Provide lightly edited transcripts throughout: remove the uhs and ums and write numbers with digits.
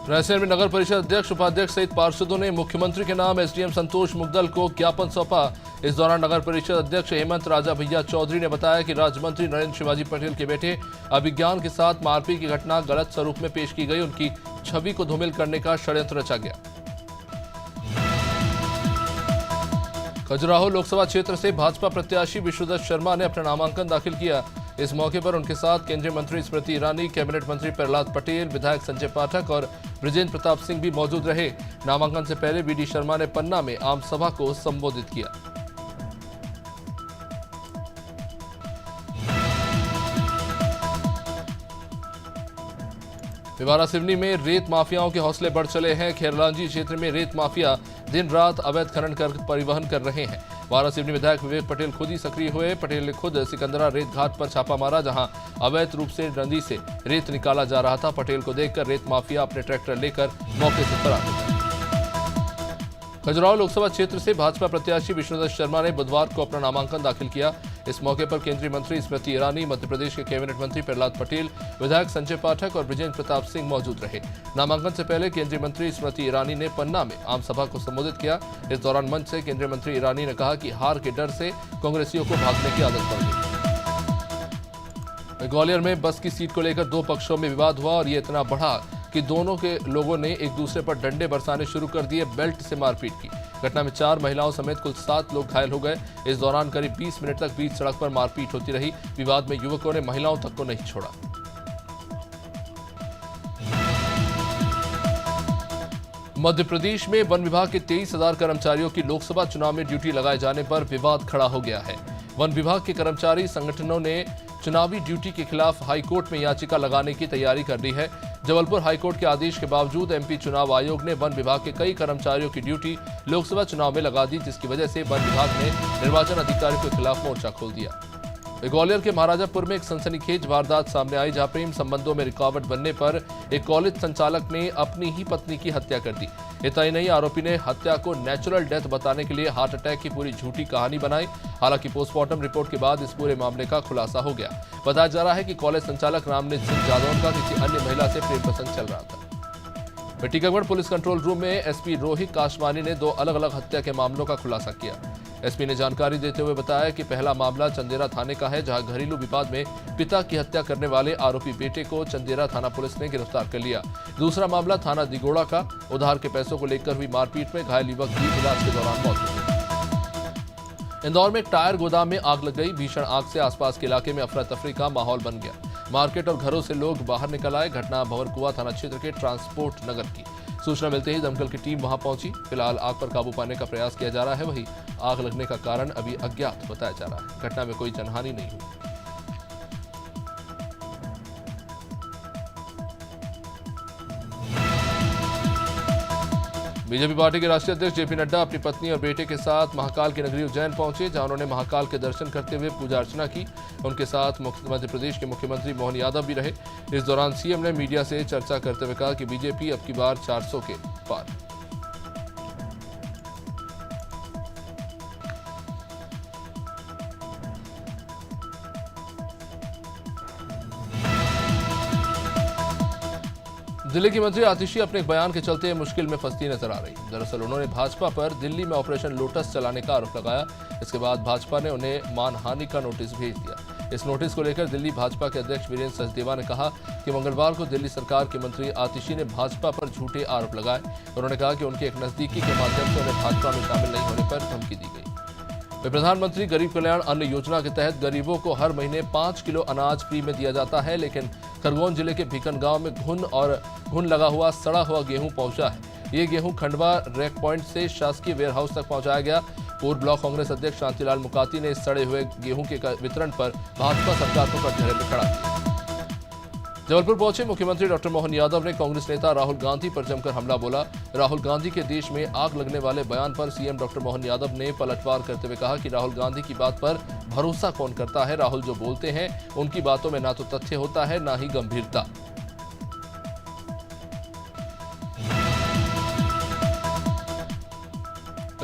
रायसेन में नगर परिषद अध्यक्ष उपाध्यक्ष सहित पार्षदों ने मुख्यमंत्री के नाम एसडीएम संतोष मुगदल को ज्ञापन सौंपा। इस दौरान नगर परिषद अध्यक्ष हेमंत राजा भैया चौधरी ने बताया कि राज्य मंत्री नरेंद्र शिवाजी पटेल के बेटे अभिज्ञान के साथ मारपीट की घटना गलत स्वरूप में पेश की गई। उनकी छवि को धूमिल करने का षड्यंत्र रचा गया। खजुराहो लोकसभा क्षेत्र से भाजपा प्रत्याशी विष्णुदत्त शर्मा ने अपना नामांकन दाखिल किया। इस मौके पर उनके साथ केंद्रीय मंत्री स्मृति ईरानी, कैबिनेट मंत्री प्रहलाद पटेल, विधायक संजय पाठक और बृजेंद्र प्रताप सिंह भी मौजूद रहे। नामांकन से पहले वीडी शर्मा ने पन्ना में आम सभा को संबोधित किया। विवारा सिवनी में रेत माफियाओं के हौसले बढ़ चले हैं। खेरलांजी क्षेत्र में रेत माफिया दिन रात अवैध खनन कर परिवहन कर रहे हैं। वारा सिवनी विधायक विवेक पटेल खुद ही सक्रिय हुए। पटेल ने खुद सिकंदरा रेत घाट पर छापा मारा, जहां अवैध रूप से नदी से रेत निकाला जा रहा था। पटेल को देखकर रेत माफिया अपने ट्रैक्टर लेकर मौके से फरार हो गए। खजुराहो लोकसभा क्षेत्र से भाजपा प्रत्याशी विष्णुदत्त शर्मा ने बुधवार को अपना नामांकन दाखिल किया। इस मौके पर केंद्रीय मंत्री स्मृति ईरानी, मध्य प्रदेश के कैबिनेट मंत्री प्रहलाद पटेल, विधायक संजय पाठक और बृजेंद्र प्रताप सिंह मौजूद रहे। नामांकन से पहले केंद्रीय मंत्री स्मृति ईरानी ने पन्ना में आम सभा को संबोधित किया। इस दौरान मंच से केंद्रीय मंत्री ईरानी ने कहा कि हार के डर से कांग्रेसियों को भागने की आदत पड़ गई। ग्वालियर में बस की सीट को लेकर दो पक्षों में विवाद हुआ और ये इतना बढ़ा कि दोनों के लोगों ने एक दूसरे पर डंडे बरसाने शुरू कर दिए। बेल्ट से मारपीट की घटना में 4 महिलाओं समेत कुल 7 लोग घायल हो गए। इस दौरान करीब 20 मिनट तक बीच सड़क पर मारपीट होती रही। विवाद में युवकों ने महिलाओं तक को नहीं छोड़ा। मध्य प्रदेश में वन विभाग के 23,000 कर्मचारियों की लोकसभा चुनाव में ड्यूटी लगाए जाने पर विवाद खड़ा हो गया है। वन विभाग के कर्मचारी संगठनों ने चुनावी ड्यूटी के खिलाफ हाईकोर्ट में याचिका लगाने की तैयारी कर ली है। जबलपुर हाईकोर्ट के आदेश के बावजूद एमपी चुनाव आयोग ने वन विभाग के कई कर्मचारियों की ड्यूटी लोकसभा चुनाव में लगा दी, जिसकी वजह से वन विभाग ने निर्वाचन अधिकारियों के खिलाफ मोर्चा खोल दिया। ग्वालियर के महाराजापुर में एक सनसनीखेज वारदात सामने आई, जहां प्रेम संबंधों में रुकावट बनने पर एक कॉलेज संचालक ने अपनी ही पत्नी की हत्या कर दी। इतना ही नहीं, आरोपी ने हत्या को नेचुरल डेथ बताने के लिए हार्ट अटैक की पूरी झूठी कहानी बनाई। हालांकि पोस्टमार्टम रिपोर्ट के बाद इस पूरे मामले का खुलासा हो गया। बताया जा रहा है कि कॉलेज संचालक रामनीत सिंह जादौन का किसी अन्य महिला से प्रेम प्रसंग चल रहा था। टीकमगढ़ पुलिस कंट्रोल रूम में एसपी रोहित काशवानी ने 2 अलग-अलग हत्या के मामलों का खुलासा किया। एसपी ने जानकारी देते हुए बताया कि पहला मामला चंदेरा थाने का है, जहां घरेलू विवाद में पिता की हत्या करने वाले आरोपी बेटे को चंदेरा थाना पुलिस ने गिरफ्तार कर लिया। दूसरा मामला थाना दिगोड़ा का, उधार के पैसों को लेकर हुई मारपीट में घायल युवक की इलाज के दौरान मौत हो गई। इंदौर में एक टायर गोदाम में आग लग गई। भीषण आग से आसपास के इलाके में अफरा तफरी का माहौल बन गया। मार्केट और घरों से लोग बाहर निकल आए। घटना भंवरकुआ थाना क्षेत्र के ट्रांसपोर्ट नगर की। सूचना मिलते ही दमकल की टीम वहां पहुंची। फिलहाल आग पर काबू पाने का प्रयास किया जा रहा है। वहीं आग लगने का कारण अभी अज्ञात बताया जा रहा है। घटना में कोई जनहानि नहीं हुई। बीजेपी पार्टी के राष्ट्रीय अध्यक्ष जेपी नड्डा अपनी पत्नी और बेटे के साथ महाकाल की नगरी उज्जैन पहुंचे, जहां उन्होंने महाकाल के दर्शन करते हुए पूजा अर्चना की। उनके साथ मध्य प्रदेश के मुख्यमंत्री मोहन यादव भी रहे। इस दौरान सीएम ने मीडिया से चर्चा करते हुए कहा कि बीजेपी अब की बार 400 के पार। दिल्ली की मंत्री आतिशी अपने एक बयान के चलते मुश्किल में फंसती नजर आ रही। दरअसल उन्होंने भाजपा पर दिल्ली में ऑपरेशन लोटस चलाने का आरोप लगाया। इसके बाद भाजपा ने उन्हें मानहानि का नोटिस भेज दिया। इस नोटिस को लेकर दिल्ली भाजपा के अध्यक्ष वीरेंद्र सचदेवा ने कहा कि मंगलवार को दिल्ली सरकार की मंत्री आतिशी ने भाजपा पर झूठे आरोप लगाए। उन्होंने कहा कि उनके एक नजदीकी के माध्यम से उन्हें भाजपा में शामिल नहीं होने पर धमकी दी गई। प्रधानमंत्री गरीब कल्याण अन्न योजना के तहत गरीबों को हर महीने 5 किलो अनाज फ्री में दिया जाता है, लेकिन खरगोन जिले के भिकन गांव में घुन लगा हुआ सड़ा हुआ गेहूं पहुंचा है। ये गेहूं खंडवा रैक पॉइंट से शासकीय वेयरहाउस तक पहुंचाया गया। पूर्व ब्लॉक कांग्रेस अध्यक्ष शांतिलाल मुकाती ने इस सड़े हुए गेहूं के वितरण पर भाजपा सरकार को कटघरे में खड़ा किया। जबलपुर पहुंचे मुख्यमंत्री डॉक्टर मोहन यादव ने कांग्रेस नेता राहुल गांधी पर जमकर हमला बोला। राहुल गांधी के देश में आग लगने वाले बयान पर सीएम डॉक्टर मोहन यादव ने पलटवार करते हुए कहा कि राहुल गांधी की बात पर भरोसा कौन करता है। राहुल जो बोलते हैं उनकी बातों में ना तो तथ्य होता है, ना ही गंभीरता।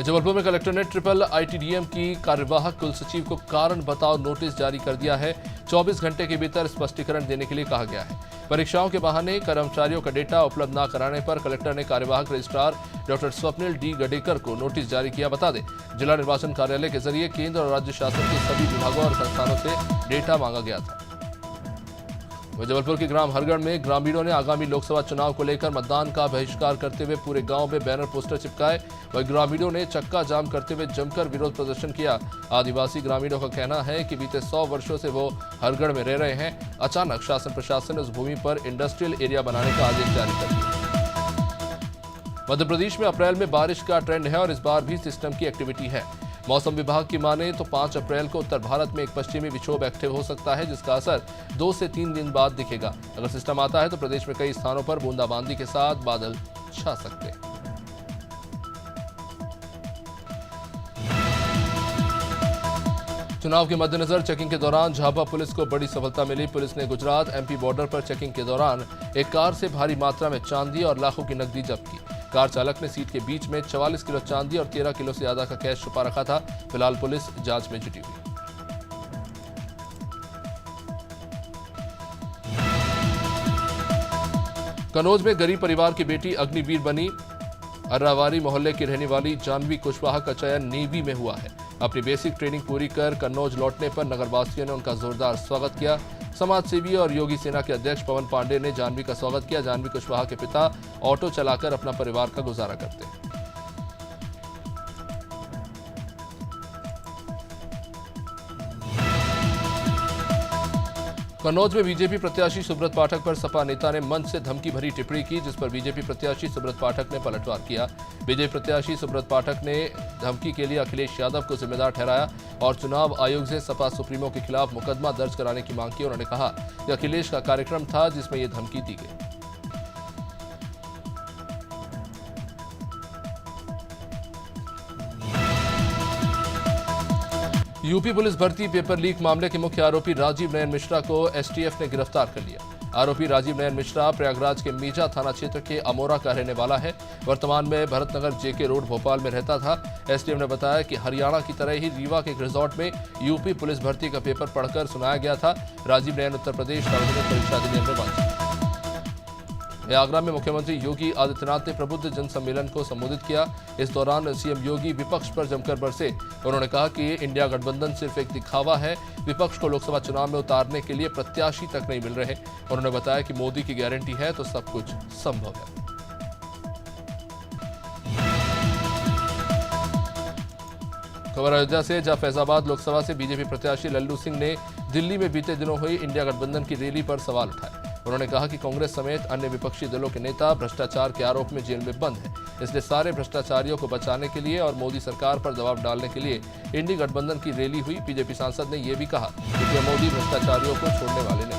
जबलपुर में कलेक्टर ने ट्रिपल आईटीडीएम की कार्यवाहक कुल सचिव को कारण बताओ नोटिस जारी कर दिया है। 24 घंटे के भीतर स्पष्टीकरण देने के लिए कहा गया है। परीक्षाओं के बहाने कर्मचारियों का डेटा उपलब्ध न कराने पर कलेक्टर ने कार्यवाहक registrar doctor Swapnil D Gadekar को नोटिस जारी किया। बता दें, जिला निर्वाचन कार्यालय के जरिए केंद्र और राज्य शासन के सभी विभागों और संस्थानों से डेटा मांगा गया था। जबलपुर के ग्राम हरगढ़ में ग्रामीणों ने आगामी लोकसभा चुनाव को लेकर मतदान का बहिष्कार करते हुए पूरे गांव में बैनर पोस्टर चिपकाए। वहीं ग्रामीणों ने चक्का जाम करते हुए जमकर विरोध प्रदर्शन किया। आदिवासी ग्रामीणों का कहना है कि बीते 100 वर्षों से वो हरगढ़ में रह रहे हैं। अचानक शासन प्रशासन ने उस भूमि पर इंडस्ट्रियल एरिया बनाने का आदेश जारी कर दिया। मध्य प्रदेश में अप्रैल में बारिश का ट्रेंड है और इस बार भी सिस्टम की एक्टिविटी है। मौसम विभाग की माने तो 5 अप्रैल को उत्तर भारत में एक पश्चिमी विक्षोभ एक्टिव हो सकता है, जिसका असर 2 से 3 दिन बाद दिखेगा। अगर सिस्टम आता है तो प्रदेश में कई स्थानों पर बूंदाबांदी के साथ बादल छा सकते हैं। चुनाव के मद्देनजर चेकिंग के दौरान झाबुआ पुलिस को बड़ी सफलता मिली। पुलिस ने गुजरात एमपी बॉर्डर पर चेकिंग के दौरान एक कार से भारी मात्रा में चांदी और लाखों की नकदी जब्त की। कार चालक ने सीट के बीच में 44 किलो चांदी और 13 किलो से ज्यादा का कैश छुपा रखा था। फिलहाल पुलिस जांच में जुटी हुई। कन्नौज में गरीब परिवार की बेटी अग्निवीर बनी। अर्रावारी मोहल्ले की रहने वाली जानवी कुशवाहा का चयन नेवी में हुआ है। अपनी बेसिक ट्रेनिंग पूरी कर कन्नौज लौटने पर नगरवासियों ने उनका जोरदार स्वागत किया। समाज सेवी और योगी सेना के अध्यक्ष पवन पांडे ने जानवी का स्वागत किया। जानवी कुशवाहा के पिता ऑटो चलाकर अपना परिवार का गुजारा करते हैं। कन्नौज में बीजेपी प्रत्याशी सुब्रत पाठक पर सपा नेता ने मंच से धमकी भरी टिप्पणी की, जिस पर बीजेपी प्रत्याशी सुब्रत पाठक ने पलटवार किया। बीजेपी प्रत्याशी सुब्रत पाठक ने धमकी के लिए अखिलेश यादव को जिम्मेदार ठहराया और चुनाव आयोग से सपा सुप्रीमो के खिलाफ मुकदमा दर्ज कराने की मांग की। उन्होंने कहा कि अखिलेश का कार्यक्रम था जिसमें यह धमकी दी गई। यूपी पुलिस भर्ती पेपर लीक मामले के मुख्य आरोपी राजीव नयन मिश्रा को एसटीएफ ने गिरफ्तार कर लिया। आरोपी राजीव नयन मिश्रा प्रयागराज के मीजा थाना क्षेत्र के अमोरा का रहने वाला है। वर्तमान में भरतनगर जेके रोड भोपाल में रहता था। एसटीएफ ने बताया कि हरियाणा की तरह ही रीवा के एक रिजॉर्ट में यूपी पुलिस भर्ती का पेपर पढ़कर सुनाया गया था। राजीव नयन उत्तर प्रदेश सार्वजनिक परीक्षा अधिनियम में वांछित। आगरा में मुख्यमंत्री योगी आदित्यनाथ ने प्रबुद्ध जन सम्मेलन को संबोधित किया। इस दौरान सीएम योगी विपक्ष पर जमकर बरसे। उन्होंने कहा कि इंडिया गठबंधन सिर्फ एक दिखावा है। विपक्ष को लोकसभा चुनाव में उतारने के लिए प्रत्याशी तक नहीं मिल रहे। उन्होंने बताया कि मोदी की गारंटी है तो सब कुछ संभव है। खबर अयोध्या से, जहां फैजाबाद लोकसभा से बीजेपी प्रत्याशी लल्लू सिंह ने दिल्ली में बीते दिनों हुई इंडिया गठबंधन की रैली पर सवाल उठाए। उन्होंने कहा कि कांग्रेस समेत अन्य विपक्षी दलों के नेता भ्रष्टाचार के आरोप में जेल में बंद हैं। इसलिए सारे भ्रष्टाचारियों को बचाने के लिए और मोदी सरकार पर दबाव डालने के लिए इंडी गठबंधन की रैली हुई। बीजेपी सांसद ने यह भी कहा कि मोदी भ्रष्टाचारियों को छोड़ने वाले नहीं।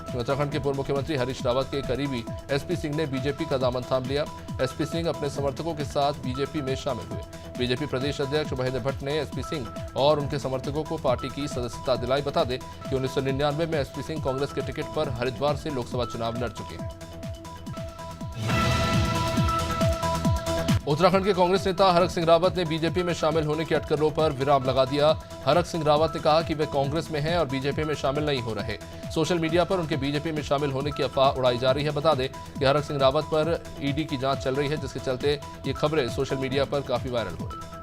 उत्तराखंड के पूर्व मुख्यमंत्री हरीश रावत के करीबी एसपी सिंह ने बीजेपी का दामन थाम लिया। एसपी सिंह अपने समर्थकों के साथ बीजेपी में शामिल हुए। बीजेपी प्रदेश अध्यक्ष महेंद्र भट्ट ने एसपी सिंह और उनके समर्थकों को पार्टी की सदस्यता दिलाई। बता दें कि 1999 में एसपी सिंह कांग्रेस के टिकट पर हरिद्वार से लोकसभा चुनाव लड़ चुके हैं। उत्तराखंड के कांग्रेस नेता हरक सिंह रावत ने बीजेपी में शामिल होने की अटकलों पर विराम लगा दिया। हरक सिंह रावत ने कहा कि वे कांग्रेस में हैं और बीजेपी में शामिल नहीं हो रहे। सोशल मीडिया पर उनके बीजेपी में शामिल होने की अफवाह उड़ाई जा रही है। बता दें कि हरक सिंह रावत पर ईडी की जांच चल रही है, जिसके चलते ये खबरें सोशल मीडिया पर काफी वायरल हो रही हैं।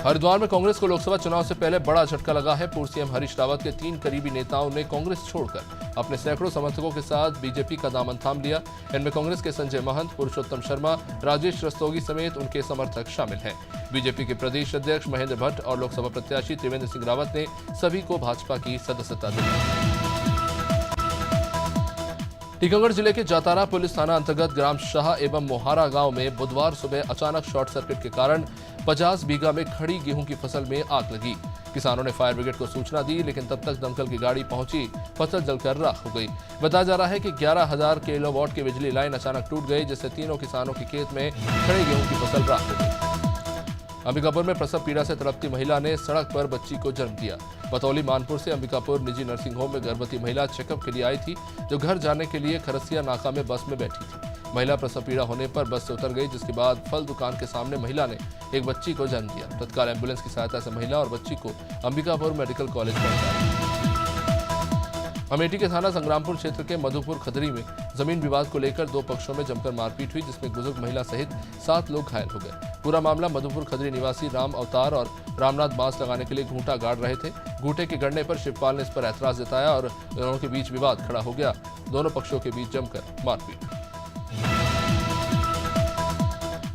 हरिद्वार में कांग्रेस को लोकसभा चुनाव से पहले बड़ा झटका लगा है। पूर्व सीएम हरीश रावत के 3 करीबी नेताओं ने कांग्रेस छोड़कर अपने सैकड़ों समर्थकों के साथ बीजेपी का दामन थाम लिया। इनमें कांग्रेस के संजय महंत, पुरुषोत्तम शर्मा, राजेश रस्तोगी समेत उनके समर्थक शामिल हैं। बीजेपी के प्रदेश अध्यक्ष महेंद्र भट्ट और लोकसभा प्रत्याशी त्रिवेंद्र सिंह रावत ने सभी को भाजपा की सदस्यता दी। टीकमगढ़ जिले के जातारा पुलिस थाना अंतर्गत ग्राम शाह एवं मोहारा गांव में बुधवार सुबह अचानक शॉर्ट सर्किट के कारण 50 बीघा में खड़ी गेहूं की फसल में आग लगी। किसानों ने फायर ब्रिगेड को सूचना दी, लेकिन तब तक दमकल की गाड़ी पहुंची, फसल जलकर राख हो गई। बताया जा रहा है कि 11,000 किलोवाट की बिजली लाइन अचानक टूट गई, जिससे तीनों किसानों के खेत में खड़े गेहूं की फसल राख हो गई। अंबिकापुर में प्रसव पीड़ा से तड़पती महिला ने सड़क पर बच्ची को जन्म दिया। बतौली मानपुर से अंबिकापुर निजी नर्सिंग होम में गर्भवती महिला चेकअप के लिए आई थी, जो घर जाने के लिए खरसिया नाका में बस में बैठी थी। महिला प्रसव पीड़ा होने पर बस से उतर गई, जिसके बाद फल दुकान के सामने महिला ने एक बच्ची को जन्म दिया। तत्काल एम्बुलेंस की सहायता से महिला और बच्ची को अंबिकापुर मेडिकल कॉलेज पहुंचाया। अमेठी के थाना संग्रामपुर क्षेत्र के मधुपुर खदरी में जमीन विवाद को लेकर दो पक्षों में जमकर मारपीट हुई, जिसमें बुजुर्ग महिला सहित 7 लोग घायल हो गए। पूरा मामला मधुपुर खदरी निवासी राम अवतार और रामनाथ बांस लगाने के लिए घूंटा गाड़ रहे थे। घूंटे के गड़ने पर शिवपाल ने इस पर ऐतराज जताया और दोनों के बीच विवाद खड़ा हो गया। दोनों पक्षों के बीच जमकर मारपीट।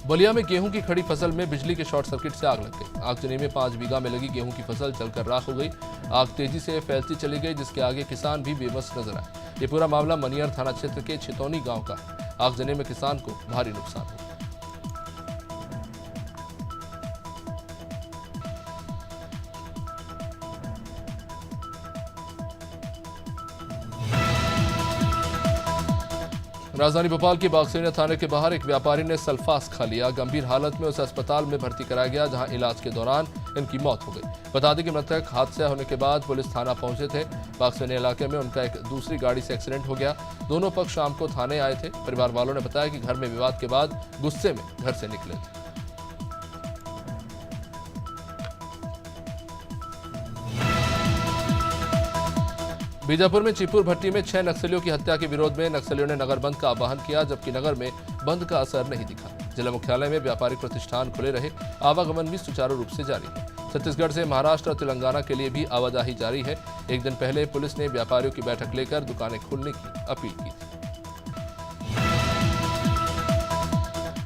बलिया में गेहूं की खड़ी फसल में बिजली के शॉर्ट सर्किट से आग लग गई। आगजनी में 5 बीघा में लगी गेहूं की फसल जलकर राख हो गई। आग तेजी से फैलती चली गई, जिसके आगे किसान भी बेबस नजर आए। ये पूरा मामला मनियर थाना क्षेत्र के छितौनी गांव का है। आगजनी में किसान को भारी नुकसान हुआ। राजधानी भोपाल के बागसेना थाने के बाहर एक व्यापारी ने सल्फास खा लिया। गंभीर हालत में उसे अस्पताल में भर्ती कराया गया, जहां इलाज के दौरान इनकी मौत हो गई। बता दें कि मृतक हादसा होने के बाद पुलिस थाना पहुंचे थे। बागसेना इलाके में उनका एक दूसरी गाड़ी से एक्सीडेंट हो गया। दोनों पक्ष शाम को थाने आए थे। परिवार वालों ने बताया कि घर में विवाद के बाद गुस्से में घर से निकले थे। बीजापुर में चिपुर भट्टी में 6 नक्सलियों की हत्या के विरोध में नक्सलियों ने नगर बंद का आह्वान किया, जबकि नगर में बंद का असर नहीं दिखा। जिला मुख्यालय में व्यापारिक प्रतिष्ठान खुले रहे। आवागमन भी सुचारू रूप से जारी है। छत्तीसगढ़ से महाराष्ट्र और तेलंगाना के लिए भी आवाजाही जारी है। एक दिन पहले पुलिस ने व्यापारियों की बैठक लेकर दुकानें खोलने की अपील की थी।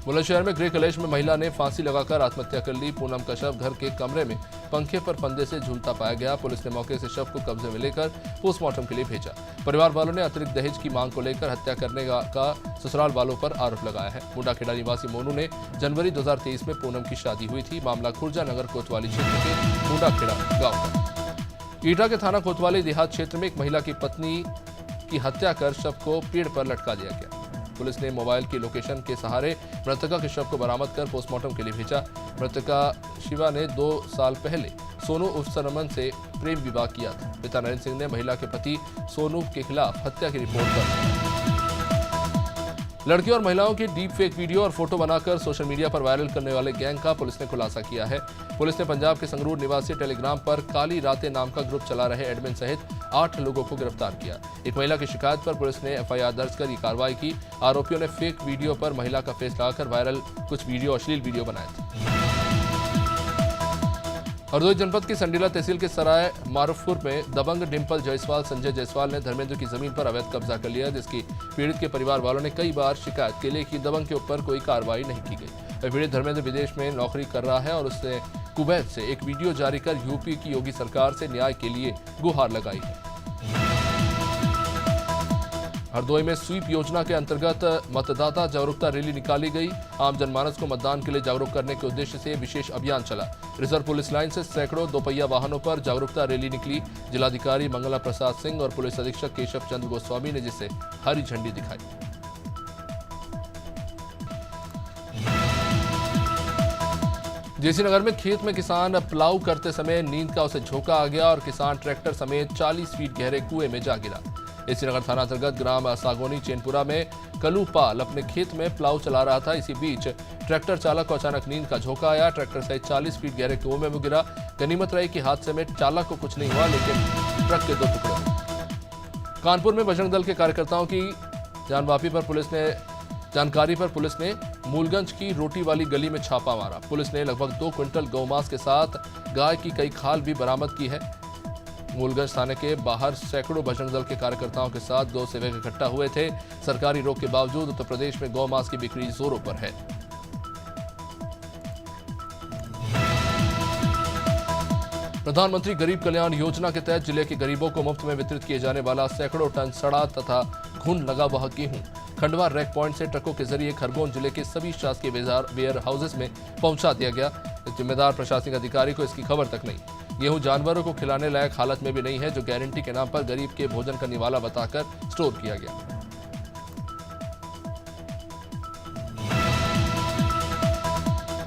बुलंदशहर में गृह कलेश में महिला ने फांसी लगाकर आत्महत्या कर ली। पूनम का शव घर के कमरे में पंखे पर फंदे से झूलता पाया गया। पुलिस ने मौके से शव को कब्जे में लेकर पोस्टमार्टम के लिए भेजा। परिवार वालों ने अतिरिक्त दहेज की मांग को लेकर हत्या करने का ससुराल वालों पर आरोप लगाया है। मुंडाखेड़ा निवासी मोनू ने जनवरी 2023 में पूनम की शादी हुई थी। मामला खुर्जा नगर कोतवाली क्षेत्र के मुंडाखेड़ा गाँव का। ईटा के थाना कोतवाली देहात क्षेत्र में एक महिला की पत्नी की हत्या कर शव को पेड़ पर लटका दिया गया। पुलिस ने मोबाइल की लोकेशन के सहारे मृतका के शव को बरामद कर पोस्टमार्टम के लिए भेजा। मृतका शिवा ने 2 साल पहले सोनू उर्फ सरमन से प्रेम विवाह किया था। पिता नरेंद्र सिंह ने महिला के पति सोनू के खिलाफ हत्या की रिपोर्ट दर्ज। लड़कियों और महिलाओं की डीप फेक वीडियो और फोटो बनाकर सोशल मीडिया पर वायरल करने वाले गैंग का पुलिस ने खुलासा किया है। पुलिस ने पंजाब के संगरूर निवासी टेलीग्राम पर काली रातें नाम का ग्रुप चला रहे एडमिन सहित 8 लोगों को गिरफ्तार किया। एक महिला की शिकायत पर पुलिस ने एफआईआर दर्ज कर ये कार्रवाई की। आरोपियों ने फेक वीडियो पर महिला का फेस लगाकर वायरल कुछ अश्लील वीडियो बनाए थे। हरदोई जनपद की संडीला तहसील के सराय मारूफपुर में दबंग डिंपल जायसवाल संजय जायसवाल ने धर्मेंद्र की जमीन पर अवैध कब्जा कर लिया, जिसकी पीड़ित के परिवार वालों ने कई बार शिकायत के लिए की। दबंग के ऊपर कोई कार्रवाई नहीं की गई। पीड़ित धर्मेंद्र विदेश में नौकरी कर रहा है और उसने कुवैत से एक वीडियो जारी कर यूपी की योगी सरकार से न्याय के लिए गुहार लगाई है। हरदोई में स्वीप योजना के अंतर्गत मतदाता जागरूकता रैली निकाली गई। आम जनमानस को मतदान के लिए जागरूक करने के उद्देश्य से विशेष अभियान चला। रिजर्व पुलिस लाइन से सैकड़ों दोपहिया वाहनों पर जागरूकता रैली निकली। जिलाधिकारी मंगला प्रसाद सिंह और पुलिस अधीक्षक केशव चंद्र गोस्वामी ने जिसे हरी झंडी दिखाई। जेसी नगर में खेत में किसान प्लाऊ करते समय नींद का उसे झोंका आ गया और किसान ट्रैक्टर समेत 40 फीट गहरे कुएं में जा गिरा। जेसी नगर थाना अंतर्गत ग्राम सागोनी चैनपुरा में कलू पाल अपने खेत में प्लाऊ चला रहा था। इसी बीच ट्रैक्टर चालक को अचानक नींद का झोंका आया। ट्रैक्टर सहित 40 फीट गहरे कुएं में वो गिरा। गनीमत रही कि हादसे में चालक को कुछ नहीं हुआ, लेकिन ट्रक के 2 टुकड़े हुए। कानपुर में बजरंग दल के कार्यकर्ताओं की जानकारी पर पुलिस ने मूलगंज की रोटी वाली गली में छापा मारा। पुलिस ने लगभग 2 क्विंटल गौमांस के साथ गाय की कई खाल भी बरामद की है। मूलगंज थाने के बाहर सैकड़ों बजरंग दल के कार्यकर्ताओं के साथ गौ सेवक इकट्ठा हुए थे। सरकारी रोक के बावजूद उत्तर प्रदेश में गौमांस की बिक्री जोरों पर है। प्रधानमंत्री गरीब कल्याण योजना के तहत जिले के गरीबों को मुफ्त में वितरित किए जाने वाला सैकड़ों टन सड़ा तथा घुन लगा हुआ गेहूं खंडवा रैक पॉइंट से ट्रकों के जरिए खरगोन जिले के सभी शासकीय वेयर हाउसेस में पहुंचा दिया गया। जिम्मेदार प्रशासनिक अधिकारी को इसकी खबर तक नहीं। गेहूं जानवरों को खिलाने लायक हालत में भी नहीं है, जो गारंटी के नाम पर गरीब के भोजन का निवाला बताकर स्टोर किया गया।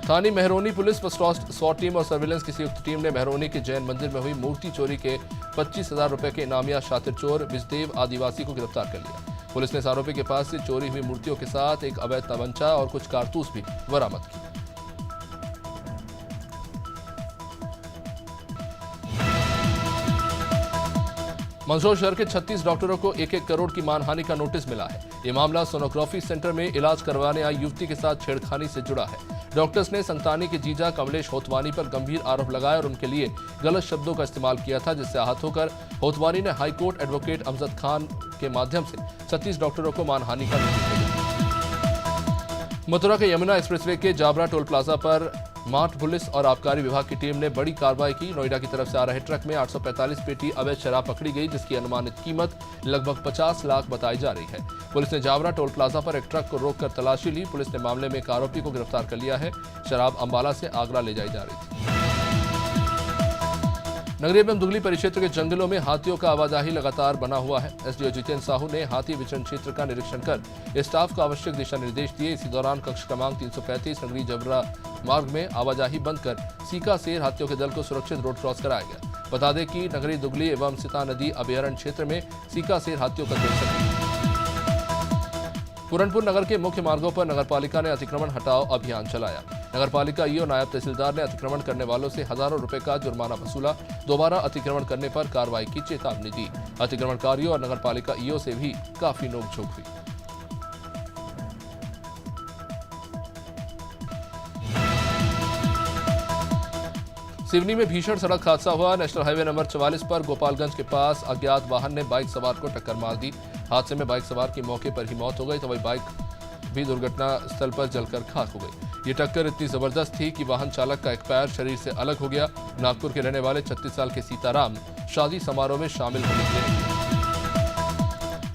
थानी मेहरोनी पुलिस व SWAT टीम और सर्विलेंस की संयुक्त टीम ने मेहरोनी के जैन मंदिर में हुई मूर्ति चोरी के 25,000 रुपए के इनामिया शातिर चोर विजदेव आदिवासी को गिरफ्तार कर लिया। पुलिस ने इस आरोपी के पास से चोरी हुई मूर्तियों के साथ एक अवैध तमंचा और कुछ कारतूस भी बरामद की। मंदसौर शहर के 36 डॉक्टरों को 1-1 करोड़ की मानहानि का नोटिस मिला है। ये मामला सोनोग्राफी सेंटर में इलाज करवाने आई युवती के साथ छेड़खानी से जुड़ा है। डॉक्टर्स ने संतानी के जीजा कमलेश होतवानी पर गंभीर आरोप लगाया और उनके लिए गलत शब्दों का इस्तेमाल किया था, जिससे आहत होकर होतवानी ने हाईकोर्ट एडवोकेट अमजद खान के माध्यम से 36 डॉक्टरों को मानहानि का नोटिस दिया। मथुरा के यमुना एक्सप्रेसवे के जाबरा टोल प्लाजा पर मार्ट पुलिस और आबकारी विभाग की टीम ने बड़ी कार्रवाई की। नोएडा की तरफ से आ रहे ट्रक में 845 पेटी अवैध शराब पकड़ी गई, जिसकी अनुमानित कीमत लगभग 50 लाख बताई जा रही है। पुलिस ने जाबरा टोल प्लाजा पर एक ट्रक को रोककर तलाशी ली। पुलिस ने मामले में एक आरोपी को गिरफ्तार कर लिया है। शराब अंबाला से आगरा ले जाई जा रही थी। नगरीय एवं दुगली परिक्षेत्र के जंगलों में हाथियों का आवाजाही लगातार बना हुआ है। एसडीओ जितेंद्र साहू ने हाथी विचरण क्षेत्र का निरीक्षण कर स्टाफ को आवश्यक दिशा निर्देश दिए। इसी दौरान कक्ष क्रमांक 335 नगरी जबरा मार्ग में आवाजाही बंद कर सीका सेर हाथियों के दल को सुरक्षित रोड क्रॉस कराया गया। बता दें कि नगरी दुगली एवं सीता नदी अभयारण्य क्षेत्र में सीका सेर हाथियों का दल सक्रिय है। पूरनपुर नगर के मुख्य मार्गों पर नगरपालिका ने अतिक्रमण हटाओ अभियान चलाया। नगरपालिका ईओ नायब तहसीलदार ने अतिक्रमण करने वालों से हजारों रुपए का जुर्माना वसूला। दोबारा अतिक्रमण करने पर कार्रवाई की चेतावनी दी। अतिक्रमणकारियों और नगरपालिका ईओ से भी काफी नोकझोंक हुई। सिवनी में भीषण सड़क हादसा हुआ। नेशनल हाईवे नंबर 44 पर गोपालगंज के पास अज्ञात वाहन ने बाइक सवार को टक्कर मार दी। हादसे में बाइक सवार की मौके पर ही मौत हो गई, तो वही बाइक भी दुर्घटना स्थल पर जलकर खाक हो गई। ये टक्कर इतनी जबरदस्त थी कि वाहन चालक का एक पैर शरीर से अलग हो गया। नागपुर के रहने वाले 36 साल के सीताराम शादी समारोह में शामिल होने के लिए निकले।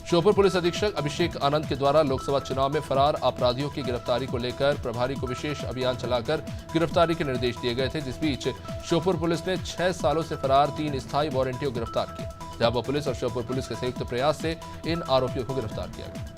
श्योपुर पुलिस अधीक्षक अभिषेक आनंद के द्वारा लोकसभा चुनाव में फरार अपराधियों की गिरफ्तारी को लेकर प्रभारी को विशेष अभियान चलाकर गिरफ्तारी के निर्देश दिए गए थे, जिस बीच श्योपुर पुलिस ने 6 सालों से फरार 3 स्थायी वारंटियों को गिरफ्तार किया। झाबुआ पुलिस और श्योपुर पुलिस के संयुक्त प्रयास से इन आरोपियों को गिरफ्तार किया गया।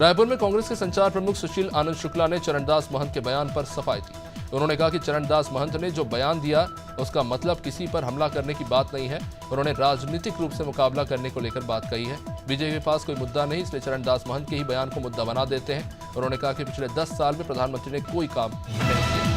रायपुर में कांग्रेस के संचार प्रमुख सुशील आनंद शुक्ला ने चरणदास महंत के बयान पर सफाई दी। उन्होंने कहा कि चरणदास महंत ने जो बयान दिया उसका मतलब किसी पर हमला करने की बात नहीं है। उन्होंने राजनीतिक रूप से मुकाबला करने को लेकर बात कही है। बीजेपी के पास कोई मुद्दा नहीं, इसलिए चरणदास महंत के ही बयान को मुद्दा बना देते हैं। उन्होंने कहा कि पिछले 10 साल में प्रधानमंत्री ने कोई काम नहीं किया।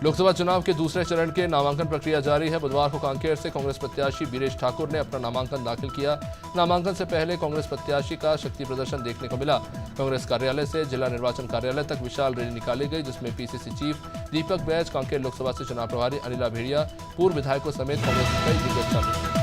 लोकसभा चुनाव के दूसरे चरण के नामांकन प्रक्रिया जारी है। बुधवार को कांकेर से कांग्रेस प्रत्याशी वीरेश ठाकुर ने अपना नामांकन दाखिल किया। नामांकन से पहले कांग्रेस प्रत्याशी का शक्ति प्रदर्शन देखने को मिला। कांग्रेस कार्यालय से जिला निर्वाचन कार्यालय तक विशाल रैली निकाली गई, जिसमें पीसीसी चीफ दीपक बैज, कांकेर लोकसभा से चुनाव प्रभारी अनिला भेड़िया, पूर्व विधायकों समेत कांग्रेस के कई दिग्गज शामिल।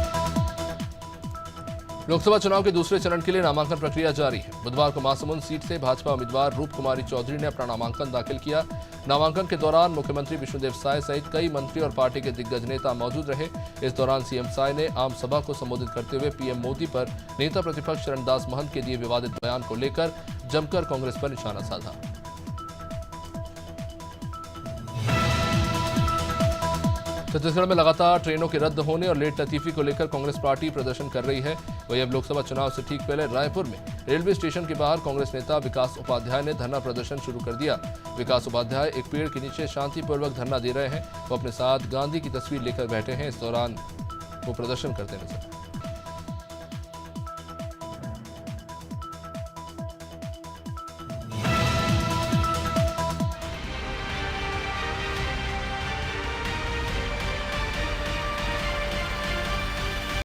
लोकसभा चुनाव के दूसरे चरण के लिए नामांकन प्रक्रिया जारी है। बुधवार को महासमुंद सीट से भाजपा उम्मीदवार रूप कुमारी चौधरी ने अपना नामांकन दाखिल किया। नामांकन के दौरान मुख्यमंत्री विष्णुदेव साय सहित कई मंत्री और पार्टी के दिग्गज नेता मौजूद रहे। इस दौरान सीएम साय ने आम सभा को संबोधित करते हुए पीएम मोदी पर नेता प्रतिपक्ष चरणदास महंत के दिए विवादित बयान को लेकर जमकर कांग्रेस पर निशाना साधा। छत्तीसगढ़ में लगातार ट्रेनों के रद्द होने और लेट लतीफी को लेकर कांग्रेस पार्टी प्रदर्शन कर रही है। वहीं अब लोकसभा चुनाव से ठीक पहले रायपुर में रेलवे स्टेशन के बाहर कांग्रेस नेता विकास उपाध्याय ने धरना प्रदर्शन शुरू कर दिया। विकास उपाध्याय एक पेड़ के नीचे शांतिपूर्वक धरना दे रहे हैं। वो अपने साथ गांधी की तस्वीर लेकर बैठे हैं। इस दौरान वो प्रदर्शन करते नजर आए।